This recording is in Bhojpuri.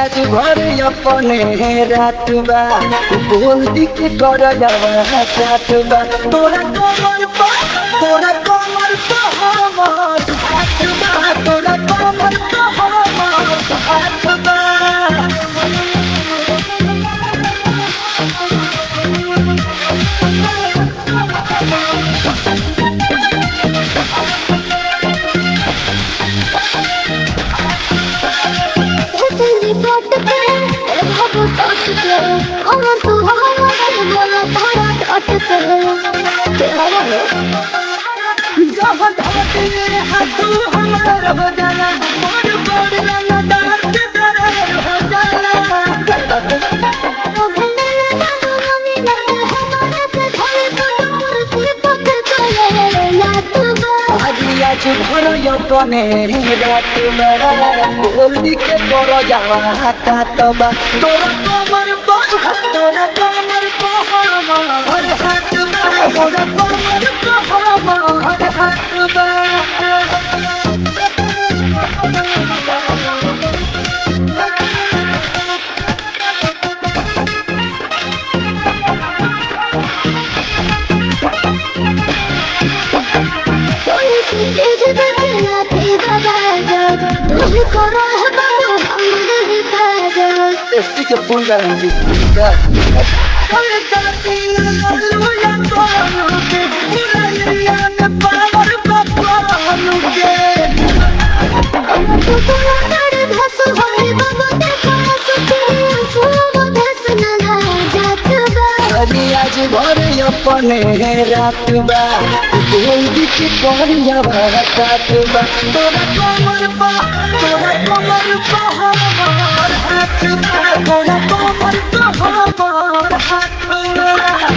आज घर अपने रातबा बोल दी के कर जावा रातबा तोरा कमर पर हमर हाथबा तोरा कमर पर हमर हाथबा आज घर अपने रातबा बोल दी के कर जावा रातबा तोरा कमर पर हमर हाथबा तोरा कमर पर हमर हाथबा Este que ponga la música. आज घर अपने रातबा बोल दी के कर जावा रातबा तोरा कमर पर हमर हाथबा तोरा कमर पर हमर हाथबा।